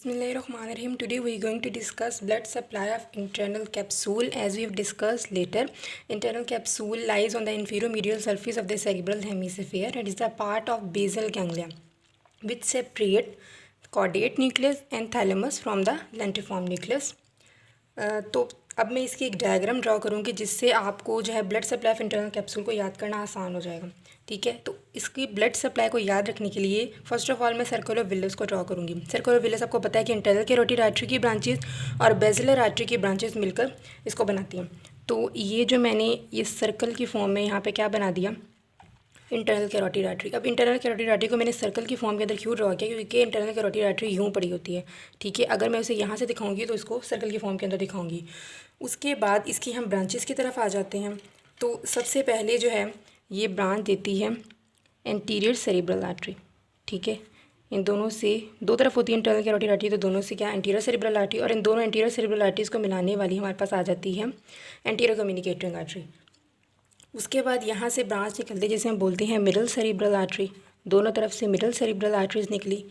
Bismillahirrahmanirrahim. Today we are going to discuss blood supply of internal capsule. As we have discussed later, internal capsule lies on the inferior medial surface of the cerebral hemisphere and is the part of basal ganglia, which separate caudate nucleus and thalamus from the lentiform nucleus. तो अब मैं इसकी एक diagram draw करूँगी जिससे आपको जो है blood supply of internal capsule को याद करना आसान हो जाएगा। ठीक है, तो इसकी ब्लड सप्लाई को याद रखने के लिए फर्स्ट ऑफ ऑल मैं सर्कुलर विलस को ड्रॉ करूँगी। सर्कुलर विलस आपको पता है कि इंटरनल कैरोटिड आर्टरी की ब्रांचेस और बेसिलर आर्टरी की ब्रांचेस मिलकर इसको बनाती हैं। तो ये जो मैंने ये सर्कल की फॉर्म में यहाँ पर क्या बना दिया, इंटरनल कैरोटिड आर्टरी। अब इंटरनल कैरोटिड आर्टरी को मैंने सर्कल की फॉर्म के अंदर क्यों ड्रॉ किया, क्योंकि इंटरनल कैरोटिड आर्टरी यूँ पड़ी होती है। ठीक है, अगर मैं उसे यहाँ से दिखाऊंगी तो इसको सर्कल की फॉर्म के अंदर दिखाऊंगी। उसके बाद इसकी हम ब्रांचेस की तरफ आ जाते हैं। तो सबसे पहले जो है ये ब्रांच देती है एंटीरियर सेरेब्रल आर्टरी। ठीक है, इन दोनों से दो तरफ होती है इंटरनल कैरोटिड आर्टरी, तो दोनों से क्या एंटीरियर सेरेब्रल आर्टरी, और इन दोनों एंटीरियर सेरेब्रल आर्टरीज को मिलाने वाली हमारे पास आ जाती है एंटीरियर कम्युनिकेटिंग आर्टरी। उसके बाद यहाँ से ब्रांच निकलती है जिसे हम बोलते हैं मिडल सेरेब्रल आर्टरी। दोनों तरफ से मिडल सेरेब्रल आर्टरीज निकली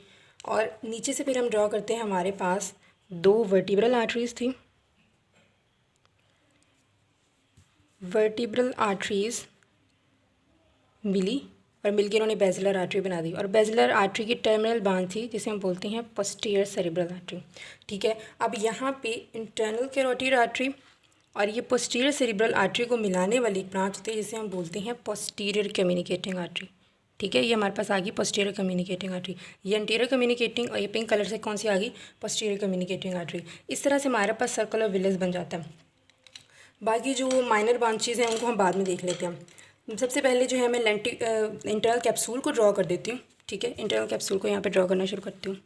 और नीचे से फिर हम ड्रॉ करते हैं, हमारे पास दो वर्टिब्रल आर्टरीज थी। वर्टिब्रल आर्टरीज मिली और मिलकर उन्होंने बेसिलर आर्टरी बना दी, और बेसिलर आर्टरी की टर्मिनल ब्रांच थी जिसे हम बोलते हैं पोस्टीरियर सेरेब्रल आर्टरी। ठीक है, अब यहाँ पे इंटरनल कैरोटिड आर्टरी और ये पोस्टीरियर सेरेब्रल आर्टरी को मिलाने वाली एक ब्रांच होती है जिसे हम बोलते हैं पोस्टीरियर कम्युनिकेटिंग आर्टरी। ठीक है, ये हमारे पास आ गई पोस्टीरियर कम्युनिकेटिंग आर्टरी। ये एंटीरियर कम्युनिकेटिंग, और ये पिंक कलर से कौन सी आ गई, पोस्टीरियर कम्युनिकेटिंग आर्टरी। इस तरह से हमारे पास सर्कुलर विलस बन जाता है। बाकी जो माइनर ब्रांचेज हैं उनको हम बाद में देख लेते हैं। सबसे पहले जो है मैं इंटरनल कैप्सूल को ड्रॉ कर देती हूँ। ठीक है, इंटरनल कैप्सूल को यहाँ पर ड्रॉ करना शुरू करती हूँ।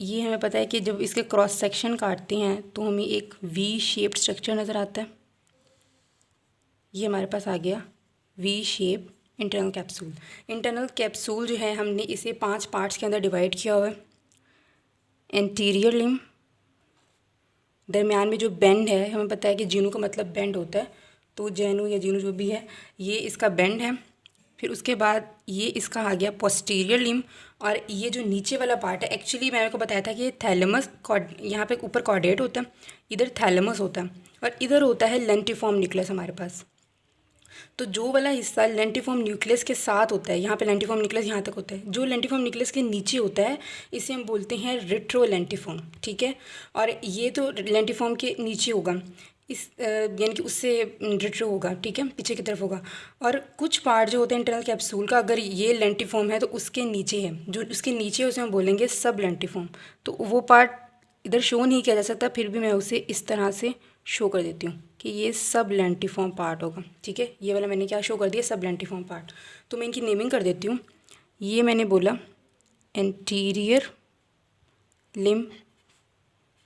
ये हमें पता है कि जब इसके क्रॉस सेक्शन काटते हैं तो हमें एक वी शेप्ड स्ट्रक्चर नज़र आता है। ये हमारे पास आ गया V shape internal capsule. Internal capsule जो है हमने इसे 5 पार्ट्स के अंदर डिवाइड किया हुआ है। एंटीरियर लिम्ब, दरमियान में जो बेंड है, हमें पता है कि जीनू का मतलब बेंड होता है, तो जेनू या जीनू जो भी है ये इसका बेंड है। फिर उसके बाद ये इसका आ गया पोस्टीरियर लिम्ब, और ये जो नीचे वाला पार्ट है, एक्चुअली मैंने को बताया था कि ये थैलेमस, यहाँ पे ऊपर कॉर्डेट होता है, इधर थैलेमस होता है, और इधर होता है लेंटिफॉर्म न्यूक्लियस हमारे पास। तो जो वाला हिस्सा लेंटिफॉर्म न्यूक्लियस के साथ होता है, यहाँ पे लेंटिफॉर्म न्यूक्लियस यहाँ तक होता है, जो लेंटिफॉर्म न्यूक्लियस के नीचे होता है इसे हम बोलते हैं रिट्रो लेंटिफॉर्म। ठीक है, और ये तो लेंटिफॉर्म के नीचे होगा, इस यानी कि उससे रिट्रो होगा। ठीक है, पीछे की तरफ होगा। और कुछ पार्ट जो होते हैं इंटरनल कैप्सूल का, अगर ये लेंटिफॉर्म है तो उसके नीचे है, जो उसके नीचे उसे हम बोलेंगे सब लेंटिफॉर्म। तो वो पार्ट इधर शो नहीं किया जा सकता, फिर भी मैं उसे इस तरह से शो कर देती हूँ कि ये सब लेंटिफॉर्म पार्ट होगा। ठीक है, ये वाला मैंने क्या शो कर दिया, सब लेंटिफॉर्म पार्ट। तो मैं इनकी नेमिंग कर देती हूँ। ये मैंने बोला anterior limb,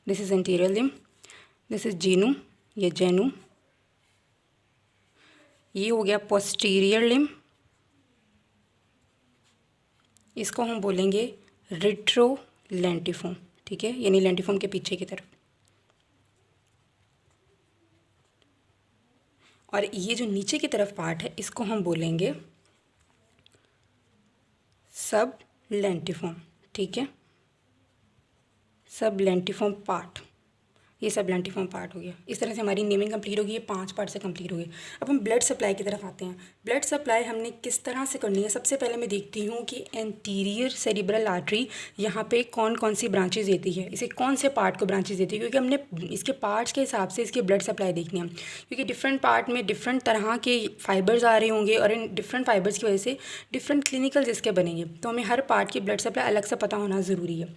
this is anterior limb, this is Jinu या जेनू। ये हो गया पोस्टीरियर लिम्ब, इसको हम बोलेंगे रिट्रो लेंटिफॉर्म। ठीक है, यानी लेंटिफॉर्म के पीछे की तरफ। और ये जो नीचे की तरफ पार्ट है इसको हम बोलेंगे सब लेंटिफॉर्म। ठीक है, सब लेंटिफॉर्म पार्ट, ये सब लेंटिफॉर्म पार्ट हो गया। इस तरह से हमारी नेमिंग कंप्लीट होगी, ये 5 पार्ट से कंप्लीट हो गई। अब हम ब्लड सप्लाई की तरफ आते हैं। ब्लड सप्लाई हमने किस तरह से करनी है, सबसे पहले मैं देखती हूँ कि एंटीरियर सेरेब्रल आर्टरी यहाँ पे कौन कौन सी ब्रांचेज देती है, इसे कौन से पार्ट को ब्रांचेज देती है, क्योंकि हमने इसके पार्ट्स के हिसाब से इसकी ब्लड सप्लाई देखनी है, क्योंकि डिफरेंट पार्ट में डिफरेंट तरह के फाइबर्स आ रहे होंगे और इन डिफरेंट फाइबर्स की वजह से डिफरेंट क्लिनिकल जिसके बनेंगे, तो हमें हर पार्ट की ब्लड सप्लाई अलग से पता होना ज़रूरी है।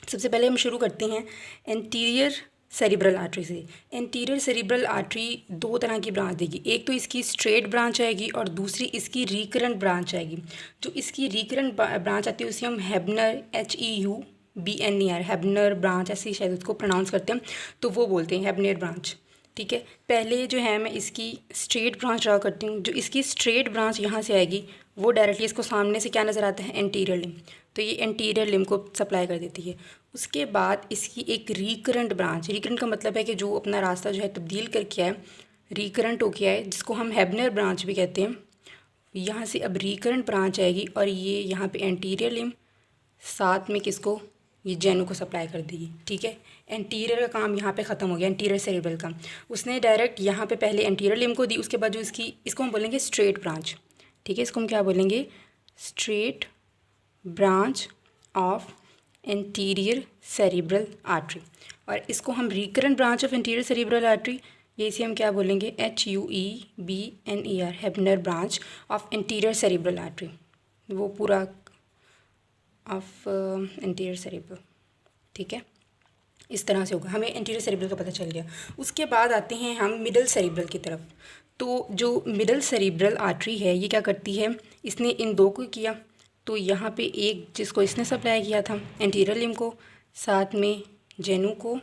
सबसे पहले हम शुरू करते हैं एंटीरियर सेरिब्रल आर्टरी से। एंटीरियर सेरिब्रल आर्टरी 2 तरह की ब्रांच देगी, एक तो इसकी स्ट्रेट ब्रांच आएगी और दूसरी इसकी रिकरेंट ब्रांच आएगी। जो इसकी रिकरेंट ब्रांच आती है उसे हम हेबनर, HEUBNER, हेबनर ब्रांच ऐसे शायद उसको प्रोनाउंस करते हैं, तो वो बोलते हैं हेबनर ब्रांच। ठीक है, पहले जो है मैं इसकी स्ट्रेट ब्रांच ड्रा करती हूँ। जो इसकी स्ट्रेट ब्रांच यहाँ से आएगी वो डायरेक्टली इसको सामने से क्या नज़र आता है, एंटीरियर लिम्ब, तो ये एंटीरियर लिम्ब को सप्लाई कर देती है। उसके बाद इसकी एक रिकरेंट ब्रांच, रिकरेंट का मतलब है कि जो अपना रास्ता जो है तब्दील करके आए, रिकरेंट हो गया है, जिसको हम हेबनर ब्रांच भी कहते हैं। यहाँ से अब रिकरेंट ब्रांच आएगी और ये यहाँ पे एंटीरियर लिम्ब साथ में किसको, ये जेनू को सप्लाई कर देगी। ठीक है, एंटीरियर का काम यहाँ पे ख़त्म हो गया, एंटीरियर सेरिब्रल का। उसने डायरेक्ट यहाँ पे पहले एंटीरियर लिम्ब को दी, उसके बाद जो इसको हम बोलेंगे स्ट्रेट ब्रांच। ठीक है, इसको हम क्या बोलेंगे, straight branch of anterior cerebral artery. और इसको हम recurrent branch of anterior cerebral artery, ये इसे हम क्या बोलेंगे, HUEBNER, Heubner branch of anterior cerebral artery, वो पूरा ऑफ एंटीरियर सेरिब्रल। ठीक है, इस तरह से होगा, हमें एंटीरियर सेरिब्रल का पता चल गया। उसके बाद आते हैं हम मिडल सेरिब्रल की तरफ। तो जो मिडल सेरिब्रल आर्टरी है ये क्या करती है, इसने इन दो को किया, तो यहाँ पे एक जिसको इसने सप्लाई किया था एंटीरियर लिम्ब को, साथ में जेनू को,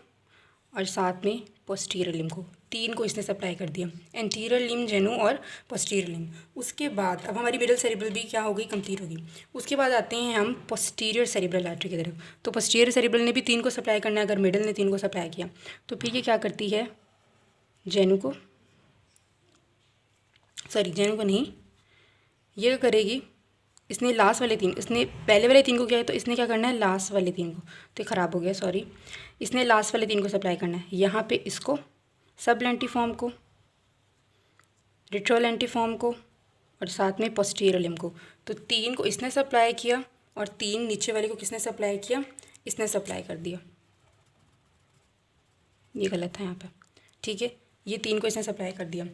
और साथ में पोस्टीरियर लिम्ब को, तीन को इसने सप्लाई कर दिया, एंटीरियर लिम्ब, जेनू और पोस्टीरियर लिम्ब। उसके बाद अब हमारी मिडल सेरिब्रल भी क्या हो गई, कंप्लीट होगी। उसके बाद आते हैं हम पोस्टीरियर सेरिब्रल आर्टरी की तरफ। तो पोस्टीरियर सेरिब्रल ने भी तीन को सप्लाई करना है, अगर मिडल ने तीन को सप्लाई किया तो फिर ये क्या करती है, जेनू को, सॉरी जेनू को नहीं, ये करेगी, इसने लास्ट वाले तीन, इसने पहले वाले तीन को किया है तो इसने क्या करना है, लास्ट वाले तीन को, तो ये ख़राब हो गया सॉरी, इसने लास्ट वाले तीन को सप्लाई करना है। यहाँ पे इसको सब लेंटिफॉर्म को, रिट्रो लेंटिफॉर्म को, और साथ में पोस्टीरियर लिम्ब को। तो तीन को इसने सप्लाई किया और तीन नीचे वाले को किसने सप्लाई किया, इसने सप्लाई कर दिया, ये गलत था यहाँ पे। ठीक है, ये तीन को इसने सप्लाई कर दिया।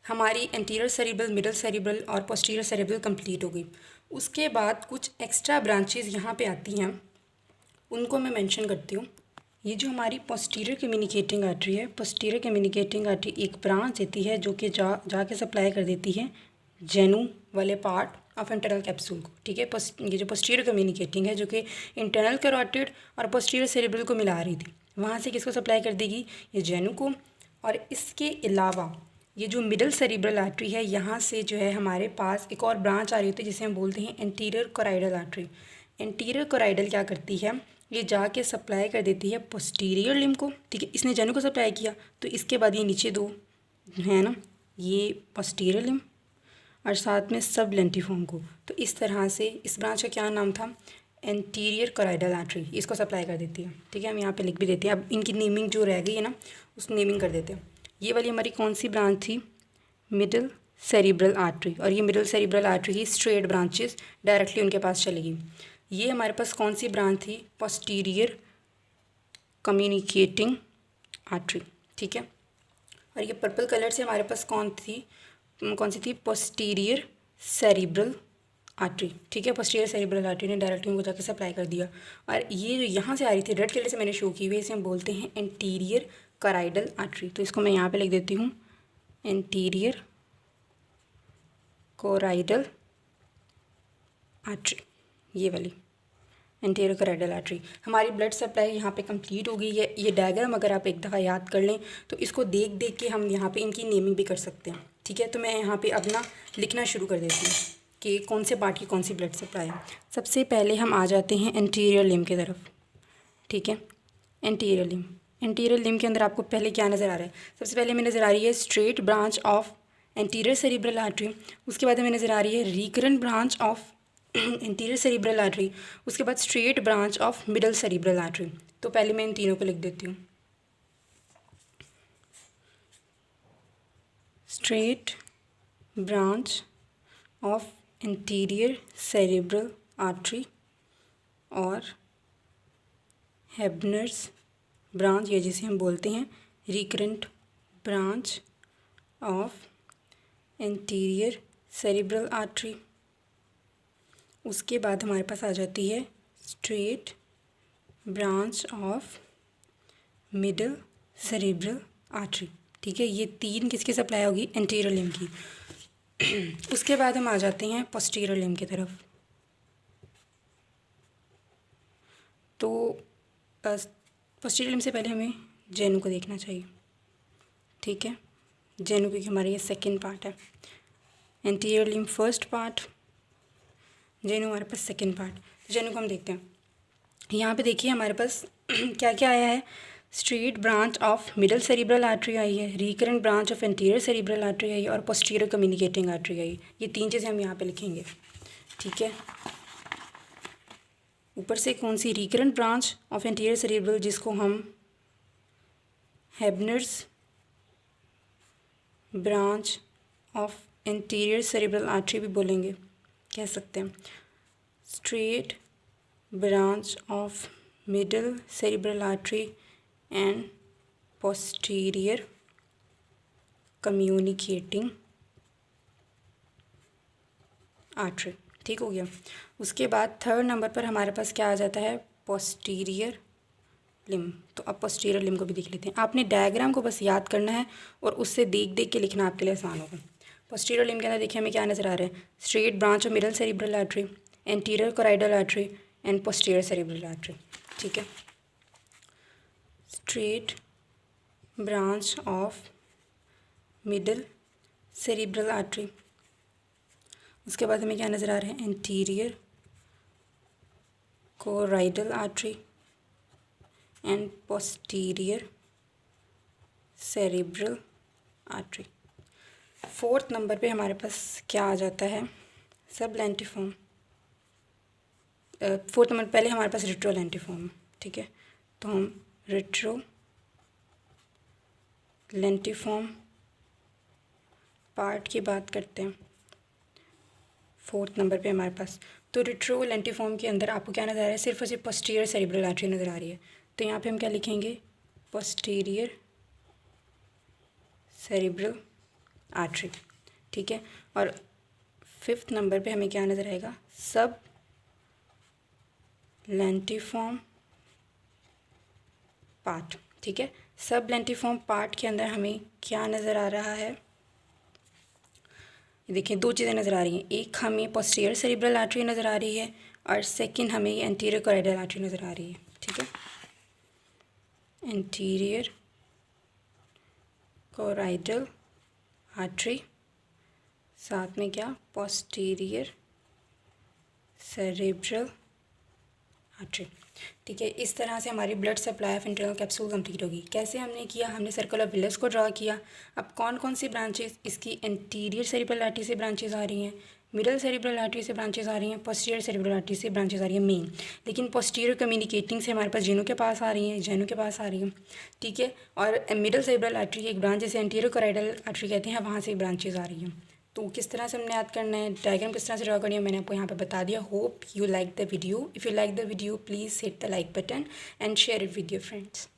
हमारी एंटीरियर सेरिब्रल, मिडल सेरिब्रल और पोस्टीरियर सेरिब्रल कंप्लीट हो गई। उसके बाद कुछ एक्स्ट्रा ब्रांचेस यहाँ पे आती हैं, उनको मैं मेंशन करती हूँ। ये जो हमारी पोस्टीरियर कम्युनिकेटिंग आर्टरी है, पोस्टीरियर कम्युनिकेटिंग आर्टरी एक ब्रांच देती है जो कि जाके सप्लाई कर देती है जेनू वाले पार्ट ऑफ इंटरनल कैप्सूल को। ठीक है, ये जो पोस्टीरियर कम्युनिकेटिंग है जो कि इंटरनल कैरोटिड और पोस्टीरियर सेरिब्रल को मिला रही थी, वहाँ से किसको सप्लाई कर देगी, ये जेनू को। और इसके अलावा ये जो मिडल सेरिब्रल आर्टरी है, यहाँ से जो है हमारे पास एक और ब्रांच आ रही होती है जिसे हम बोलते हैं एंटीरियर कोराइडल आर्टरी। एंटीरियर कोराइडल क्या करती है, ये जाके सप्लाई कर देती है पोस्टीरियर लिम्ब को। ठीक है, इसने जेनू को सप्लाई किया, तो इसके बाद ये नीचे दो है ना, ये पोस्टीरियर लिम्ब और साथ में सब लेंटिफॉर्म को। तो इस तरह से इस ब्रांच का क्या नाम था, एंटीरियर कोराइडल आर्टरी, इसको सप्लाई कर देती है। ठीक है, हम यहाँ पे लिख भी देते हैं, अब इनकी नेमिंग जो रह गई है ना, उस नेमिंग कर देते हैं। ये वाली हमारी कौन सी ब्रांच थी, मिडल सेरिब्रल आर्टरी, और ये मिडल सेरिब्रल आर्टरी की स्ट्रेट ब्रांचेस डायरेक्टली उनके पास चलेगी। ये हमारे पास कौन सी ब्रांच थी, पोस्टीरियर कम्युनिकेटिंग आर्टरी। ठीक है, और ये पर्पल कलर से हमारे पास कौन सी थी, पोस्टीरियर सेरिब्रल आर्टरी। ठीक है, पोस्टीरियर सेरिब्रल आर्टरी ने डायरेक्टली उनको जाकर सप्लाई कर दिया। और ये जो यहाँ से आ रही थी रेड कलर से मैंने शो की हुई, इसे हम बोलते हैं एंटीरियर कोराइडल आर्टरी। तो इसको मैं यहाँ पे लिख देती हूँ, एंटीरियर कोराइडल आर्टरी, ये वाली एंटीरियर कोराइडल आर्टरी। हमारी ब्लड सप्लाई यहाँ पे कंप्लीट हो गई है। ये डायग्राम अगर आप एक दफ़ा याद कर लें तो इसको देख देख के हम यहाँ पे इनकी नेमिंग भी कर सकते हैं। ठीक है, तो मैं यहाँ पे अपना लिखना शुरू कर देती हूँ कि कौन से पार्ट की कौन सी ब्लड सप्लाई है। सबसे पहले हम आ जाते हैं एंटीरियर लिम्ब की तरफ। ठीक है, एंटीरियर लिम्ब, एंटीरियर लिम्ब के अंदर आपको पहले क्या नज़र आ रहा है, सबसे पहले हमें नज़र आ रही है straight branch of anterior cerebral artery. उसके बाद हमें नज़र आ रही है recurrent branch of anterior cerebral artery. उसके बाद straight branch of middle cerebral artery. तो पहले मैं इन तीनों को लिख देती हूँ, straight branch of anterior cerebral artery और हेबनर्स ब्रांच, या जिसे हम बोलते हैं recurrent branch of anterior cerebral artery. उसके बाद हमारे पास आ जाती है straight branch of middle cerebral artery. ठीक है, ये तीन किसकी सप्लाई होगी, एंटीरियर लिम्ब की। उसके बाद हम आ जाते हैं पोस्टीरियर लिम्ब की तरफ। तो पोस्टीरियर लिम्ब से पहले हमें जेनू को देखना चाहिए। ठीक है, जेनू क्योंकि हमारा ये सेकेंड पार्ट है, एंटीरियर लिम्ब फर्स्ट पार्ट, जेनू हमारे पास सेकेंड पार्ट। जेनू को हम देखते हैं। यहाँ पे देखिए हमारे पास क्या क्या आया है, straight branch of middle cerebral artery आई है, recurrent branch of anterior cerebral artery आई है और पोस्टीरियर कम्युनिकेटिंग आर्टरी आई है। ये तीन चीज़ें हम यहाँ पे लिखेंगे। ठीक है, ऊपर से कौन सी recurrent branch of anterior cerebral, जिसको हम Heubner's branch of anterior cerebral artery भी बोलेंगे, कह सकते हैं। Straight branch of middle cerebral artery and posterior communicating artery. ठीक हो गया। उसके बाद थर्ड नंबर पर हमारे पास क्या आ जाता है, पोस्टीरियर लिम्ब। तो अब पोस्टीरियर लिम्ब को भी देख लेते हैं। आपने डायग्राम को बस याद करना है और उससे देख देख के लिखना आपके लिए आसान होगा। पोस्टीरियर लिम्ब के अंदर देखिए हमें क्या नज़र आ रहा है, straight branch of middle cerebral artery, anterior choroidal artery and posterior cerebral artery. ठीक है, straight branch of middle cerebral artery. उसके बाद हमें क्या नज़र आ रहा है, anterior choroidal artery and posterior cerebral artery. Fourth number पे हमारे पास क्या आ जाता है, सब लेंटिफॉर्म। फोर्थ नंबर पहले हमारे पास रिट्रो लेंटिफॉर्म। ठीक है, तो हम रिट्रो लेंटिफॉर्म पार्ट की बात करते हैं फोर्थ नंबर पे हमारे पास। तो रिट्रो लेंटिफॉर्म के अंदर आपको क्या नज़र आ रहा है, सिर्फ और सिर्फ पोस्टीरियर सेरेब्रल आर्टरी नज़र आ रही है। तो यहाँ पे हम क्या लिखेंगे, पोस्टीरियर सेरेब्रल आर्टरी। ठीक है, और फिफ्थ नंबर पे हमें क्या नज़र आएगा, सब लेंटिफॉर्म पार्ट। ठीक है, सब लेंटिफॉर्म पार्ट के अंदर हमें क्या नज़र आ रहा है, देखिए दो चीज़ें नज़र आ रही हैं, एक हमें पोस्टीरियर सेरेब्रल आर्टरी नज़र आ रही है और सेकंड हमें एंटीरियर कोराइडल आर्टरी नज़र आ रही है। ठीक है, एंटीरियर कोराइडल आर्टरी, साथ में क्या, पोस्टीरियर सेरेब्रल आर्टरी। ठीक है, इस तरह से हमारी blood supply of internal capsule complete होगी। कैसे हमने किया, हमने सर्कल ऑफ विलियर्स को ड्रा किया। अब कौन कौन सी ब्रांचेस इसकी एंटीरियर सेरेब्रल आर्टरी से ब्रांचेस आ रही हैं, मिडल सेरेब्रल आर्टरी से ब्रांचेस आ रही हैं, पोस्टीरियर सेरेब्रल आर्टरी से ब्रांचेस आ रही हैं मेन। लेकिन पोस्टीरियर कम्युनिकेटिंग से हमारे पास जेनो के पास आ रही हैं, जेनो के पास आ रही हैं। ठीक है, और मिडल सेरेब्रल आर्टरी की एक ब्रांच जैसे एंटीरियर कोराइडल आर्टरी कहते हैं, वहाँ से ब्रांचेस आ रही हैं। तो किस तरह से हमने याद करना है, डायग्राम किस तरह से ड्रा करनी है, मैंने आपको यहाँ पे बता दिया। Hope you like the video. If you like the video please hit the like button and share it with your friends.